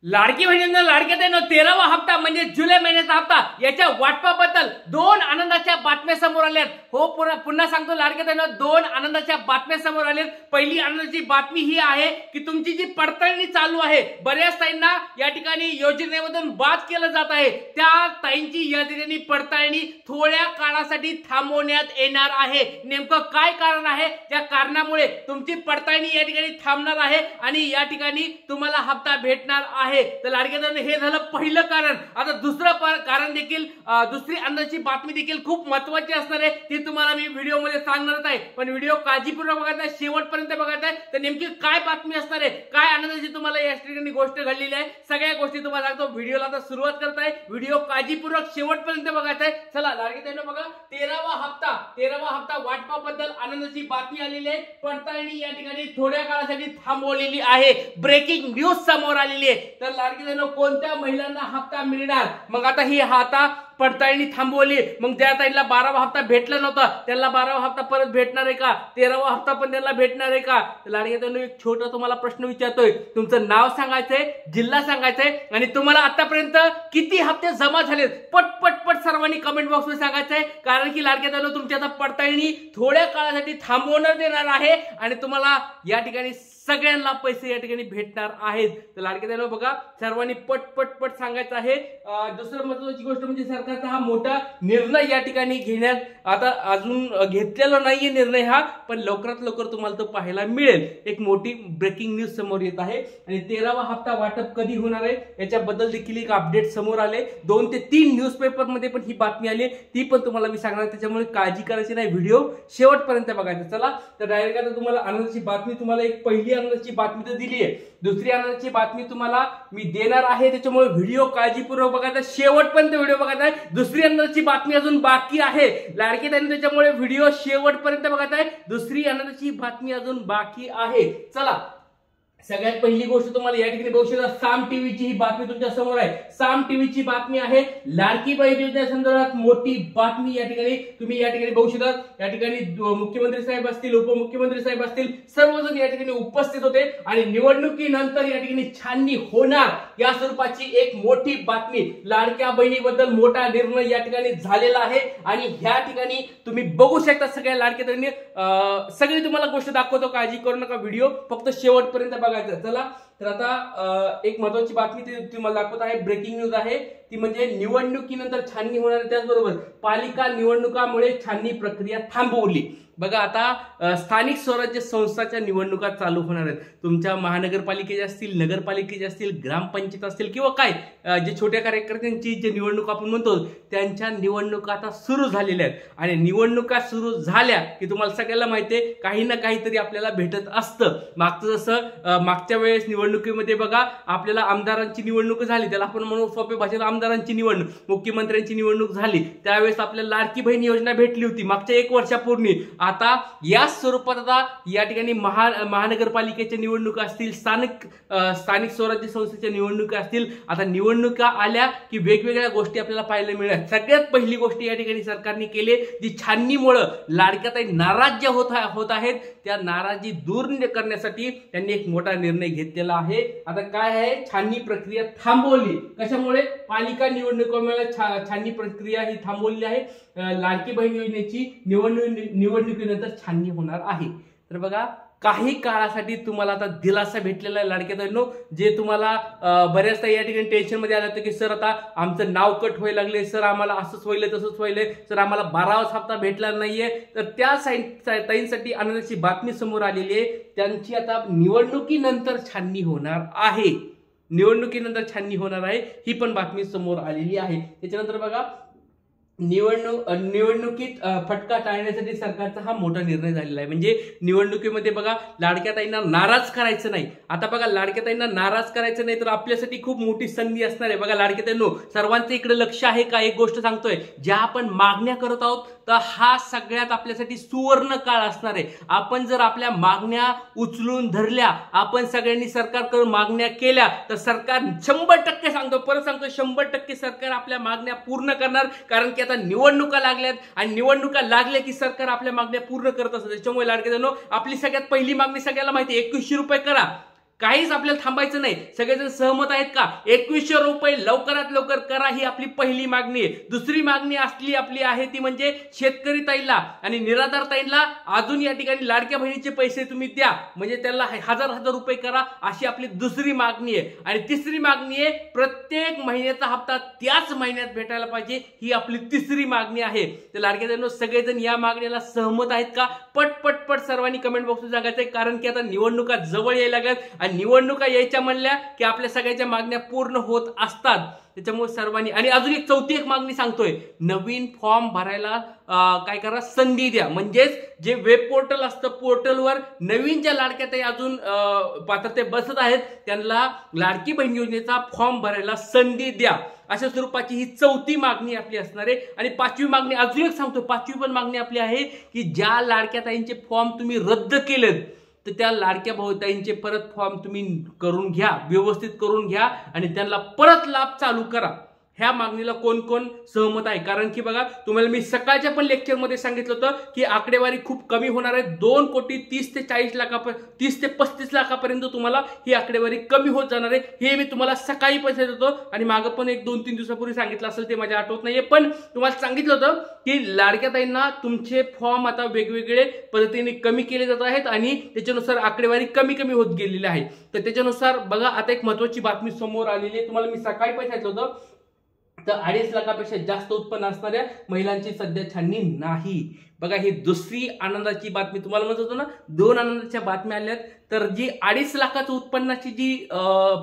लाडकी बहिणींना लाडक्या बहिणींनो 13वा हप्ता म्हणजे जुलै महिन्याचा हप्ता याच्या वाटपाबद्दल दोन आनंदाच्या बातम्या समोर आल्यात। हो पुन्हा सांगतो लाडक्या बहिणींनो दोन आनंदाच्या बातम्या समोर आल्यात। पहिली आनंदाची बातमी ही आहे की तुमची जी पडताळणी चालू आहे, बऱ्याच ताईंना या ठिकाणी योजनेमधून बाद केलं जात आहे, त्या ताईंची या ठिकाणी पडताळणी थोड्या काळासाठी थांबवण्यात येणार आहे। नेमकं काय कारण आहे, त्या कारणामुळे तुमची पडताळणी या ठिकाणी थांबणार आहे आणि या ठिकाणी तुम्हाला हप्ता भेटणार आहे। तर लाडक्या बहिणींनो हे झालं पहिलं कारण। आता दुसरं कारण देखील दुसरी आनंदाची बातमी देखील खूप महत्त्वाची असणार आहे, ती तुम्हाला मी व्हिडिओ मध्ये सांगणार आहे। पण व्हिडिओ काळजीपूर्वक बघायचा आहे, शेवटपर्यंत बघायचा आहे। तर नेमकी काय बातमी असणार आहे, काय आनंदाची तुम्हाला या ठिकाणी गोष्ट घडलेली आहे, सगळ्या गोष्टी तुम्हाला सांगतो। व्हिडिओला आता सुरुवात करत आहे, व्हिडिओ काळजीपूर्वक शेवटपर्यंत बघायचा आहे। चला लाडक्या बहिणींनो बघा 13वा हप्ता वाटपाबद्दल आनंदाची बातमी आलेली आहे। पडताळणी या ठिकाणी थोड्या काळासाठी थांबवलेली आहे। ब्रेकिंग न्यूज समोर आलेली आहे। तर लाडकी बहिणींनो कोणत्या महिलांना हप्ता मिळणार, मग आता ही पडताळणी थांबवली, मग ज्या ताईला 12वा हप्ता भेटला नव्हता त्यांना 12वा हप्ता परत भेटणार आहे का, 13वा हप्ता पण त्यांना भेटणार आहे का? लाडक्या बहिणींनो एक छोटा तुम्हाला प्रश्न विचारतोय, तुमचं नाव सांगायचंय, जिल्हा सांगायचंय आणि तुम्हाला आतापर्यंत किती हप्ते जमा झालेत पट पट पट सर्वांनी कमेंट बॉक्स मध्ये सांगायचंय। कारण की लाडक्या बहिणींनो तुमची आता पडताळणी थोड्या काळासाठी थांबवण्यात येणार आहे आणि तुम्हाला या ठिकाणी सगळ्यांना पैसे या ठिकाणी भेटणार आहेत। तर लाडक्या बहिणींनो बघा सर्वांनी पट पट पट सांगायचं आहे। दुसरं महत्त्वाची गोष्ट म्हणजे सरकारचा हा मोठा निर्णय या ठिकाणी घेण्यात आता अजून घेतलेला नाहीये निर्णय हा, पण लवकरात लवकर तुम्हाला तो पाहायला मिळेल। एक मोठी ब्रेकिंग न्यूज समोर येत आहे आणि 13वा हप्ता वाटप कधी होणार आहे याच्याबद्दल देखील एक अपडेट समोर आले। 2 ते 3 न्यूजपेपर मध्ये पण ही बातमी आली, ती पण तुम्हाला मी सांगणार, त्याच्यामुळे काळजी करायची नाही, व्हिडिओ शेवटपर्यंत बघायचा। चला तर डायरेक्ट आता तुम्हाला आनंदाची बातमी, तुम्हाला एक पहिली आनंदाची बातमी तर दिली आहे, दुसरी आनंदाची बातमी तुम्हाला मी देणार आहे, त्याच्यामुळे व्हिडिओ काळजीपूर्वक बघायचा, शेवटपर्यंत व्हिडिओ बघायचा आहे। दुसरी आनंदाची बातमी अजून बाकी आहे लाडकी बहिणी, त्याच्यामुळे व्हिडिओ शेवटपर्यंत बघायचा आहे। दुसरी आनंदाची बातमी अजून बाकी आहे। चला सगळ्यात पहिली गोष्ट तुम्हाला या ठिकाणी बघू शकता, साम टीव्हीची ही बातमी तुमच्या समोर आहे। साम टीव्हीची बातमी आहे, लाडकी बहीण योजने संदर्भात मोठी बातमी या ठिकाणी तुम्ही या ठिकाणी बघू शकता। या ठिकाणी मुख्यमंत्री साहेब असतील, उपमुख्यमंत्री साहेब असतील, सर्वजण या ठिकाणी उपस्थित होते आणि निवडणुकीनंतर या ठिकाणी छाननी होणार या स्वरूपाची एक मोठी बातमी। लाडक्या बहिणीबद्दल मोठा निर्णय या ठिकाणी झालेला आहे आणि ह्या ठिकाणी तुम्ही बघू शकता सगळ्या लाडक्या बहिणी, सगळी तुम्हाला गोष्ट दाखवतो, काळजी करू नका, व्हिडिओ फक्त शेवटपर्यंत बघायचं। चला तर आता एक महत्त्वाची बातमी तुम्हाला दाखवत आहे, ब्रेकिंग न्यूज आहे, ती म्हणजे निवडणुकीनंतर छाननी होणार, त्याचबरोबर पालिका निवडणुकामुळे छाननी प्रक्रिया थांबवली। बघा आता स्थानिक स्वराज्य संस्थांच्या निवडणुका चालू होणार आहेत। तुमच्या महानगरपालिकेच्या असतील, नगरपालिकेच्या असतील, ग्रामपंचायत असतील किंवा काय जे छोट्या कार्यकर्त्यांची जे निवडणूक आपण म्हणतो त्यांच्या निवडणुका आता सुरू झालेल्या आहेत आणि निवडणुका सुरू झाल्या की तुम्हाला सगळ्यांना माहिती आहे काही ना काहीतरी आपल्याला भेटत असतं। मागचं जसं मागच्या वेळेस निवडणुकीमध्ये बघा आपल्याला आमदारांची निवडणूक झाली, त्याला आपण म्हणू सोपे भाषेत आमदारांची निवडणूक, मुख्यमंत्र्यांची निवडणूक झाली, त्यावेळेस आपल्याला लाडकी बहीण योजना भेटली होती मागच्या 1 वर्षापूर्वी। आता या स्वरूपात आता या ठिकाणी महानगरपालिकेच्या निवडणुका असतील, स्थानिक स्वराज्य संस्थेच्या निवडणुका असतील, आता निवडणुका आल्या की वेगवेगळ्या गोष्टी आपल्याला पाहायला मिळतात। सगळ्यात पहिली गोष्ट या ठिकाणी सरकारने केली, जी छाननीमुळे लाडक्या ताई नाराज ज्या होत आहेत त्या नाराजी दूर करण्यासाठी त्यांनी एक मोठा निर्णय घेतलेला आहे। आता काय आहे, छाननी प्रक्रिया थांबवली, कशामुळे? पालिका निवडणुकीमुळे छाननी प्रक्रिया ही थांबवली आहे। लाडकी बहीण योजनेची निवडणुकीनंतर छाननी होणार आहे। तर बघा काही काळासाठी तुम्हाला आता दिलासा भेटलेला आहे लाडक्या बहिणींनो, जे तुम्हाला बऱ्याचदा या ठिकाणी टेन्शन मध्ये आलं होतं की सर आता आमचं नाव कट व्हायला लागले, सर आम्हाला असंच व्हायलंय तसंच व्हायलंय, सर आम्हाला 12वा हप्ता भेटला नाहीये। तर त्या ताईंसाठी आनंदाची बातमी समोर आलेली आहे, त्यांची आता निवडणुकीनंतर छाननी होणार आहे, निवडणुकीनंतर छाननी होणार आहे, ही पण बातमी समोर आलेली आहे। त्याच्यानंतर बघा निवडणुकीत फटका टाळण्यासाठी सरकारचा हा मोठा निर्णय झालेला आहे। म्हणजे निवडणुकीमध्ये बघा लाडक्या ताईंना नाराज करायचं नाही। आता बघा लाडक्या ताईंना नाराज करायचं नाही तर आपल्यासाठी खूप मोठी संधी असणार आहे। बघा लाडक्या ताईंनो सर्वांचं इकडे लक्ष आहे का, एक गोष्ट सांगतोय, ज्या आपण मागण्या करत आहोत तर हा सगळ्यात आपल्यासाठी सुवर्ण काळ असणार आहे। आपण जर आपल्या मागण्या उचलून धरल्या, आपण सगळ्यांनी सरकारकडून मागण्या केल्या तर सरकार 100% सांगतो, परत सांगतो 100% सरकार आपल्या मागण्या पूर्ण करणार। कारण की आता निवडणुका लागल्यात आणि निवडणुका लागल्या की सरकार आपल्या मागण्या पूर्ण करत असतं। त्याच्यामुळे लाडके जणो आपली सगळ्यात पहिली मागणी सगळ्याला माहिती 2100 रुपये करा, काहीच आपल्याला थांबायचं नाही. सगळेजण सहमत आहेत का? 2100 रुपये लवकरात लवकर करा, ही आपली पहिली मागणी आहे. दुसरी मागणी असली आपली आहे ती म्हणजे शेतकरी ताईला आणि निराधार ताईला अजून या ठिकाणी लाडक्या बहिणीचे पैसे तुम्ही द्या, म्हणजे त्याला 1000 रुपये करा, अशी आपली दुसरी मागणी आहे. आणि तिसरी मागणी आहे प्रत्येक महिन्याचा हप्ता त्याच महिन्यात भेटायला पाहिजे, ही आपली तिसरी मागणी आहे. तर लाडक्या बहिणींनो, सगळेजण या मागणीला सहमत आहेत का? पट सर्वांनी कमेंट बॉक्समध्ये सांगायचंय, कारण की आता निवडणुका जवळ यायला लागल्यात आणि निवडणुका यायच्या म्हणल्या की आपल्या सगळ्याच्या मागण्या पूर्ण होत असतात. त्याच्यामुळे सर्वांनी, आणि अजून एक चौथी एक मागणी सांगतोय, नवीन फॉर्म भरायला काय करा, संधी द्या. म्हणजेच जे वेब पोर्टल असतं, पोर्टलवर नवीन ज्या लाडक्या ताई अजून पात्रते बसत आहेत त्यांना लाडकी बहीण योजनेचा फॉर्म भरायला संधी द्या, अशा स्वरूपाची ही चौथी मागणी आपली असणार आहे. आणि पाचवी मागणी अजून एक सांगतो, पाचवी पण मागणी आपली आहे की ज्या लाडक्या ताईंचे फॉर्म तुम्ही रद्द केलेत तर त्या लाडक्या भाऊताईंचे परत फॉर्म तुम्ही करून घ्या, व्यवस्थित करून घ्या आणि त्यांना परत लाभ चालू करा. ह्या मागणीला कोण कोण सहमत आहे? कारण की बघा, तुम्हाला मी सकाळच्या पण लेक्चरमध्ये सांगितलं होतं की आकडेवारी खूप कमी होणार आहे. 2,30,40,00,000 ते 35 लाखापर्यंत तुम्हाला ही आकडेवारी कमी होत जाणार आहे. हे मी तुम्हाला सकाळी पण सांगितलं होतं आणि मागं पण 1-2-3 दिवसापूर्वी सांगितलं असेल, ते माझ्या आठवत नाहीये, पण तुम्हाला सांगितलं होतं की लाडक्या ताईंना तुमचे फॉर्म आता वेगवेगळे पद्धतीने कमी केले जात आहेत आणि त्याच्यानुसार आकडेवारी कमी होत गेलेली आहे. तर त्याच्यानुसार बघा, आता एक महत्वाची बातमी समोर आलेली आहे. तुम्हाला मी सकाळी पण सांगितलं होतं, तर 2.5 लाखापेक्षा जास्त उत्पन्न असणाऱ्या महिलांची सध्या छाननी नाही. बघा, ही दुसरी आनंदाची बातमी. तुम्हाला म्हणत होतो ना, 2 आनंदाच्या बातम्या आल्यात. तर जी 2.5 लाखाचं उत्पन्नाची जी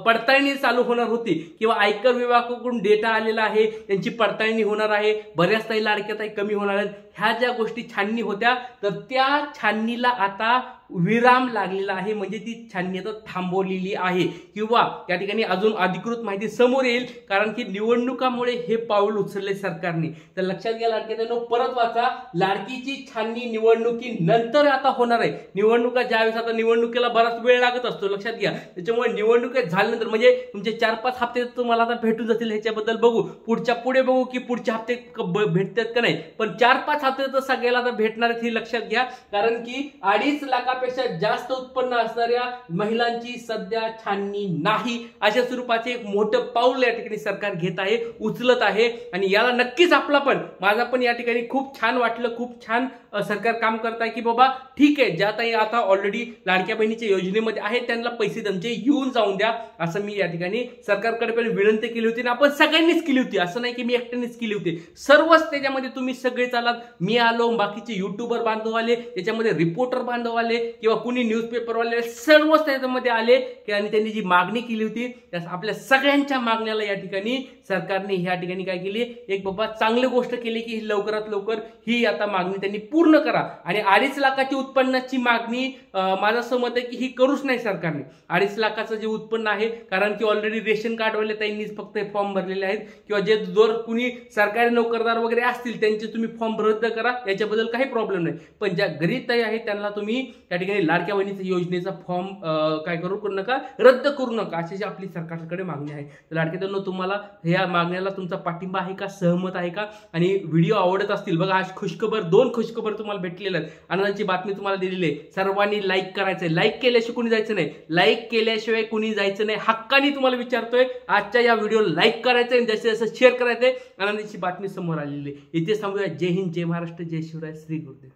पडताळणी चालू होणार होती किंवा आयकर विभागाकडून डेटा आलेला आहे, त्यांची पडताळणी होणार आहे, बऱ्याच काही लाडक्या ताई कमी होणार आहेत, ह्या ज्या गोष्टी छाननी होत्या तर त्या छाननीला आता विराम लागलेला आहे. म्हणजे ती छाननी आता थांबवलेली आहे किंवा त्या ठिकाणी अजून अधिकृत माहिती समोर येईल, कारण की निवडणुकामुळे हे पाऊल उचलले सरकारने. तर लक्षात घ्या लाडक्या ताईंनो, परत वाचा, लाडकीची छाननी निवडणुकीनंतर आता होणार आहे. निवडणुका ज्यावेळेस, आता निवडणुकीला बराच वेळ लागत असतो, लक्षात घ्या. त्याच्यामुळे निवडणुका झाल्यानंतर म्हणजे तुमचे 4-5 हप्ते तुम्हाला आता भेटून जातील. ह्याच्याबद्दल बघू, पुढे बघू की पुढचे हप्ते भेटतात का नाही, पण 4-5 हप्ते तर सगळ्याला आता भेटणार आहेत, हे लक्षात घ्या. कारण की 2.5 लाखापेक्षा जास्त उत्पन्न असणाऱ्या महिलांची सध्या छाननी नाही, अशा स्वरूपाचे एक मोठं पाऊल या ठिकाणी सरकार घेत आहे, उचलत आहे. आणि याला नक्कीच आपला पण, माझा पण या ठिकाणी खूप छान वाटलं, खूप छान सरकार काम करत आहे की बाबा ठीक आहे, ज्या ताई आता ऑलरेडी लाडक्या बहिणीच्या योजनेमध्ये आहेत त्यांना पैसे त्यांचे येऊन जाऊन द्या, असं मी या ठिकाणी सरकारकडे पण विनंती केली होती. आणि आपण सगळ्यांनीच केली होती, असं नाही की मी एकट्यानेच केली होती. सर्वच त्याच्यामध्ये तुम्ही सगळे चालात, मी आलो, बाकीचे युट्यूबर बांधव आले, त्याच्यामध्ये रिपोर्टर बांधव आले किंवा कुणी न्यूजपेपरवाले, सर्वच त्याच्यामध्ये आले आणि त्यांनी जी मागणी केली होती त्या आपल्या सगळ्यांच्या मागण्याला या ठिकाणी सरकारने ह्या ठिकाणी काय केली, एक बाबा चांगली गोष्ट केली की लवकरात लवकर ही आता मागणी त्यांनी पूर्ण करा. आणि 2.5 लाखाची उत्पन्नाची मागणी माझं असं मत आहे की ही करूच नाही सरकारने. 2.5 लाखाचं जे उत्पन्न आहे, कारण की ऑलरेडी रेशन कार्डवाले ताईंनीच फक्त फॉर्म भरलेले आहेत किंवा जे जर कुणी सरकारी नोकरदार वगैरे असतील त्यांचे तुम्ही फॉर्म रद्द करा, याच्याबद्दल काही प्रॉब्लेम नाही. पण ज्या गरीब ताई आहेत त्यांना तुम्ही त्या ठिकाणी लाडक्या बहिणीच्या योजनेचा फॉर्म काय करू नका, रद्द करू नका, अशी आपली सरकारकडे मागणी आहे. तर लाडक्या ताईंनो, तुम्हाला ह्या मागण्याला तुमचा पाठिंबा आहे का, सहमत आहे का? आणि व्हिडिओ आवडत असतील, बघा आज खुशखबर 2 खुशखबर तुम्हाला भेटलेल्या आहेत, आनंदाची बातमी तुम्हाला दिलेली आहे. सर्वांनी लाईक करायचंय, लाईक केल्याशिवाय कुणी जायचं नाही, लाईक केल्याशिवाय कुणी जायचं नाही. हक्काने तुम्हाला विचारतोय, आजच्या या व्हिडिओला लाईक करायचंय, जास्तीत जास्त शेअर करायचंय. आनंदाची बातमी समोर आलेली आहे. इथेच थांबूया. जय हिंद, जय महाराष्ट्र, जय शिवराय, श्री गुरुदेव.